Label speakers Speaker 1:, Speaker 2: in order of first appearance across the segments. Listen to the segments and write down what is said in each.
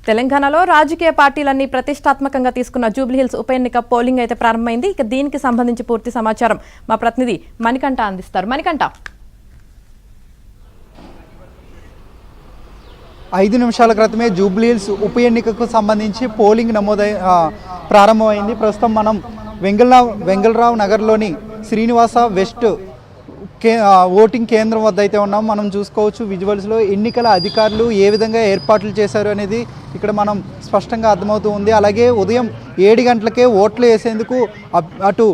Speaker 1: తెలంగాణలో రాజకీయ పార్టీలన్నీ ప్రతిష్టాత్మకంగా తీసుకున్న జూబ్లీహిల్స్ ఉప ఎన్నిక పోలింగ్ అయితే ప్రారంభమైంది. ఇక దీనికి సంబంధించి పూర్తి సమాచారం మా ప్రతినిధి మణికంఠ అందిస్తారు. మణికంఠ,
Speaker 2: 5 నిమిషాల క్రితమే జూబ్లీహిల్స్ ఉప ఎన్నికకు సంబంధించి పోలింగ్ ప్రారంభమైంది. ప్రస్తుతం మనం వెంగళరావు నగర్లోని శ్రీనివాస వెస్ట్ ఓటింగ్ కేంద్రం వద్ద అయితే ఉన్నాం. మనం చూసుకోవచ్చు విజువల్స్లో ఎన్నికల అధికారులు ఏ విధంగా ఏర్పాట్లు చేశారు అనేది ఇక్కడ మనం స్పష్టంగా అర్థమవుతూ ఉంది. అలాగే ఉదయం 7 గంటలకే ఓట్లు వేసేందుకు అటు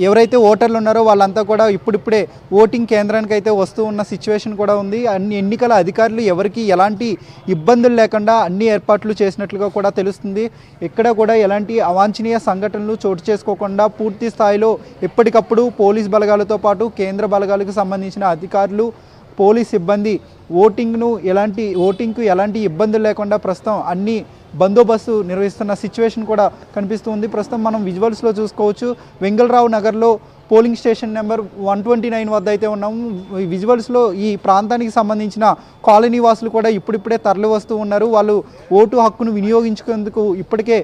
Speaker 2: ఎవరైతే ఓటర్లు ఉన్నారో వాళ్ళంతా కూడా ఇప్పుడిప్పుడే ఓటింగ్ కేంద్రానికి అయితే వస్తూ ఉన్న సిచ్యువేషన్ కూడా ఉంది. అన్ని ఎన్నికల అధికారులు ఎవరికి ఎలాంటి ఇబ్బందులు లేకుండా అన్ని ఏర్పాట్లు చేసినట్లుగా కూడా తెలుస్తుంది. ఎక్కడ కూడా ఎలాంటి అవాంఛనీయ సంఘటనలు చోటు చేసుకోకుండా పూర్తి స్థాయిలో ఎప్పటికప్పుడు పోలీస్ బలగాలతో పాటు కేంద్ర బలగాలకు సంబంధించిన అధికారులు, పోలీస్ సిబ్బంది ఓటింగ్కు ఎలాంటి ఇబ్బందులు లేకుండా ప్రస్తుతం అన్ని బందోబస్తు నిర్వహిస్తున్న సిచ్యువేషన్ కూడా కనిపిస్తుంది. ప్రస్తుతం మనం విజువల్స్లో చూసుకోవచ్చు వెంగళరావు నగర్లో పోలింగ్ స్టేషన్ నెంబర్ 129 వద్ద అయితే ఉన్నాము. విజువల్స్లో ఈ ప్రాంతానికి సంబంధించిన కాలనీ వాసులు కూడా ఇప్పుడిప్పుడే తరలి వస్తూ ఉన్నారు. వాళ్ళు ఓటు హక్కును వినియోగించుకునేందుకు ఇప్పటికే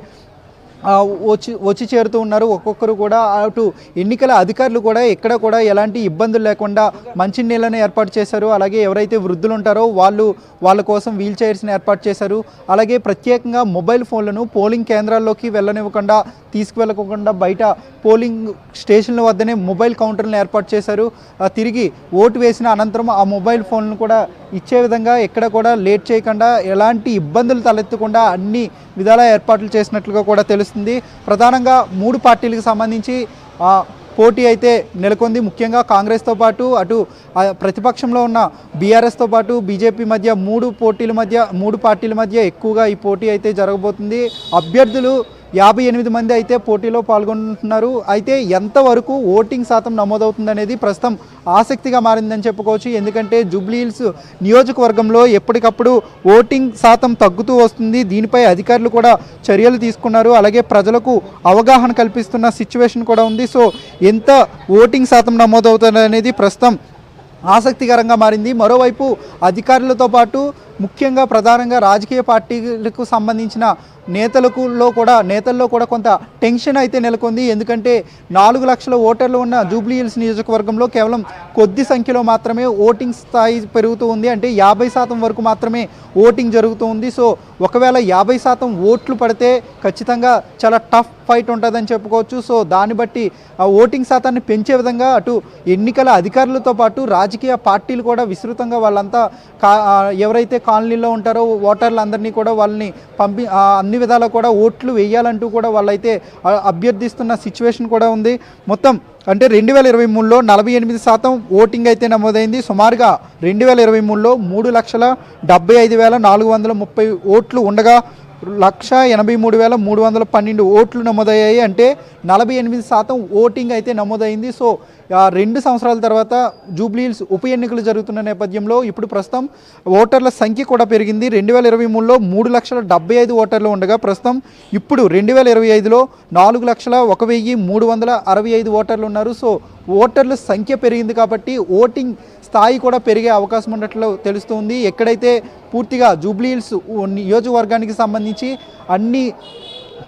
Speaker 2: వచ్చి చేరుతూ ఉన్నారు. ఒక్కొక్కరు కూడా అటు ఎన్నికల అధికారులు కూడా ఎక్కడ కూడా ఎలాంటి ఇబ్బందులు లేకుండా మంచినీళ్ళని ఏర్పాటు చేశారు. అలాగే ఎవరైతే వృద్ధులు ఉంటారో వాళ్ళ కోసం వీల్ చైర్స్ని ఏర్పాటు చేశారు. అలాగే ప్రత్యేకంగా మొబైల్ ఫోన్లను పోలింగ్ కేంద్రాల్లోకి వెళ్ళనివ్వకుండా తీసుకువెళ్ళకుండా బయట పోలింగ్ స్టేషన్ల వద్దనే మొబైల్ కౌంటర్లను ఏర్పాటు చేశారు. తిరిగి ఓటు వేసిన అనంతరం ఆ మొబైల్ ఫోన్లను కూడా ఇచ్చే విధంగా ఎక్కడ కూడా లేట్ చేయకుండా ఎలాంటి ఇబ్బందులు తలెత్తకుండా అన్ని విధాల ఏర్పాట్లు చేసినట్లుగా కూడా తెలుస్తుంది. ప్రధానంగా 3 పార్టీలకు సంబంధించి పోటీ అయితే నెలకొంది. ముఖ్యంగా కాంగ్రెస్తో పాటు అటు ప్రతిపక్షంలో ఉన్న బీఆర్ఎస్తో పాటు బీజేపీ మధ్య 3 పార్టీల మధ్య ఎక్కువగా ఈ పోటీ అయితే జరగబోతుంది. అభ్యర్థులు 58 మంది అయితే పోటీలో పాల్గొంటున్నారు. అయితే ఎంతవరకు ఓటింగ్ శాతం నమోదవుతుందనేది ప్రస్తుతం ఆసక్తిగా మారిందని చెప్పుకోవచ్చు. ఎందుకంటే జూబ్లీహిల్స్ నియోజకవర్గంలో ఎప్పటికప్పుడు ఓటింగ్ శాతం తగ్గుతూ వస్తుంది. దీనిపై అధికారులు కూడా చర్యలు తీసుకున్నారు. అలాగే ప్రజలకు అవగాహన కల్పిస్తున్న సిచ్యువేషన్ కూడా ఉంది. సో ఎంత ఓటింగ్ శాతం నమోదవుతుందనేది ప్రస్తుతం ఆసక్తికరంగా మారింది. మరోవైపు అధికారులతో పాటు ముఖ్యంగా ప్రధానంగా రాజకీయ పార్టీలకు సంబంధించిన నేతల్లో కూడా కొంత టెన్షన్ అయితే నెలకొంది. ఎందుకంటే 4 లక్షల ఓటర్లు ఉన్న జూబ్లీహిల్స్ నియోజకవర్గంలో కేవలం కొద్ది సంఖ్యలో మాత్రమే ఓటింగ్ స్థాయి పెరుగుతూ ఉంది. అంటే 50% వరకు మాత్రమే ఓటింగ్ జరుగుతూ ఉంది. సో ఒకవేళ 50% ఓట్లు పడితే ఖచ్చితంగా చాలా టఫ్ ఫైట్ ఉంటుందని చెప్పుకోవచ్చు. సో దాన్ని బట్టి ఆ ఓటింగ్ శాతాన్ని పెంచే విధంగా అటు ఎన్నికల అధికారులతో పాటు రాజకీయ పార్టీలు కూడా విస్తృతంగా వాళ్ళంతా ఎవరైతే కాలనీలో ఉంటారో ఓటర్లందరినీ కూడా వాళ్ళని అన్ని విధాలా కూడా ఓట్లు వేయాలంటూ కూడా వాళ్ళైతే అభ్యర్థిస్తున్న సిచ్యువేషన్ కూడా ఉంది. మొత్తం అంటే 2023లో 48% ఓటింగ్ అయితే నమోదైంది. సుమారుగా 2023లో 3,75,430 ఓట్లు ఉండగా 1,83,312 ఓట్లు నమోదయ్యాయి. అంటే 48% ఓటింగ్ అయితే నమోదైంది. సో 2 సంవత్సరాల తర్వాత జూబ్లీహిల్స్ ఉప ఎన్నికలు జరుగుతున్న నేపథ్యంలో ఇప్పుడు ప్రస్తుతం ఓటర్ల సంఖ్య కూడా పెరిగింది. 2023లో 3,75,000 ఓటర్లు ఉండగా ప్రస్తుతం ఇప్పుడు 2025లో 4,01,365 ఓటర్లు ఉన్నారు. సో ఓటర్ల సంఖ్య పెరిగింది కాబట్టి ఓటింగ్ స్థాయి కూడా పెరిగే అవకాశం ఉన్నట్లు తెలుస్తుంది. ఎక్కడైతే పూర్తిగా జూబ్లీహిల్స్ నియోజకవర్గానికి సంబంధించి అన్ని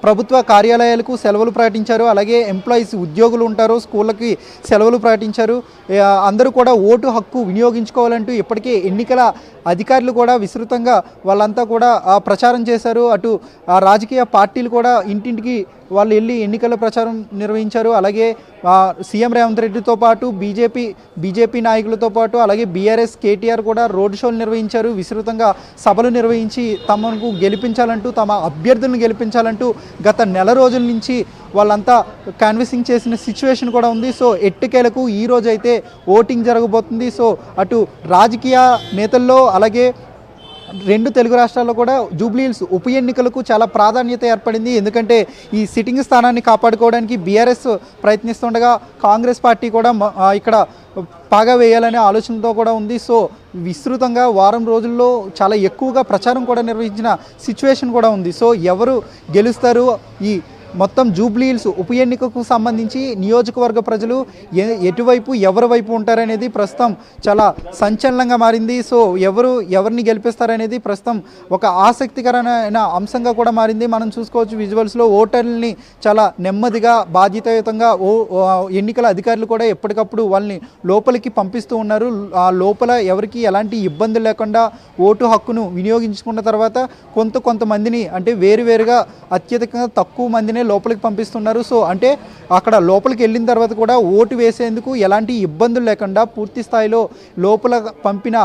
Speaker 2: ప్రభుత్వ కార్యాలయాలకు సెలవులు ప్రకటించారు. అలాగే ఎంప్లాయీస్ ఉద్యోగులు ఉంటారు, స్కూళ్ళకి సెలవులు ప్రకటించారు. అందరూ కూడా ఓటు హక్కు వినియోగించుకోవాలంటూ ఇప్పటికే ఎన్నికల అధికారులు కూడా విస్తృతంగా వాళ్ళంతా కూడా ప్రచారం చేశారు. అటు రాజకీయ పార్టీలు కూడా ఇంటింటికి వాళ్ళు వెళ్ళి ఎన్నికల ప్రచారం నిర్వహించారు. అలాగే సీఎం రేవంత్ రెడ్డితో పాటు బీజేపీ నాయకులతో పాటు అలాగే బీఆర్ఎస్ కేటీఆర్ కూడా రోడ్ షోలు నిర్వహించారు. విస్తృతంగా సభలు నిర్వహించి తమకు గెలిపించాలంటూ, తమ అభ్యర్థులను గెలిపించాలంటూ గత నెల రోజుల నుంచి వాళ్ళంతా కాన్వసింగ్ చేసిన సిచ్యువేషన్ కూడా ఉంది. సో ఎట్టకేలకు ఈరోజు అయితే ఓటింగ్ జరగబోతుంది. సో అటు రాజకీయ నేతల్లో అలాగే 2 తెలుగు రాష్ట్రాల్లో కూడా జూబ్లీహిల్స్ ఉప ఎన్నికలకు చాలా ప్రాధాన్యత ఏర్పడింది. ఎందుకంటే ఈ సిట్టింగ్ స్థానాన్ని కాపాడుకోవడానికి బీఆర్ఎస్ ప్రయత్నిస్తుండగా కాంగ్రెస్ పార్టీ కూడా ఇక్కడ పాగా వేయాలనే ఆలోచనతో కూడా ఉంది. సో విస్తృతంగా వారం రోజుల్లో చాలా ఎక్కువగా ప్రచారం కూడా నిర్వహించిన సిచ్యువేషన్ కూడా ఉంది. సో ఎవరు గెలుస్తారు, ఈ మొత్తం జూబ్లీ హిల్స్ ఉప ఎన్నికకు సంబంధించి నియోజకవర్గ ప్రజలు ఎటువైపు ఎవరి వైపు ఉంటారనేది ప్రస్తుతం చాలా సంచలనంగా మారింది. సో ఎవరిని గెలిపిస్తారనేది ప్రస్తుతం ఒక ఆసక్తికరమైన అంశంగా కూడా మారింది. మనం చూసుకోవచ్చు విజువల్స్లో ఓటర్లని చాలా నెమ్మదిగా బాధ్యతాయుతంగా ఎన్నికల అధికారులు కూడా ఎప్పటికప్పుడు వాళ్ళని లోపలికి పంపిస్తూ ఉన్నారు. ఆ లోపల ఎవరికి ఎలాంటి ఇబ్బందులు లేకుండా ఓటు హక్కును వినియోగించుకున్న తర్వాత కొంతమందిని అంటే వేరువేరుగా అత్యధికంగా తక్కువ మందినే లోపలికి పంపిస్తున్నారు. సో అంటే అక్కడ లోపలికి వెళ్ళిన తర్వాత కూడా ఓటు వేసేందుకు ఎలాంటి ఇబ్బందులు లేకుండా పూర్తి స్థాయిలో లోపల పంపిన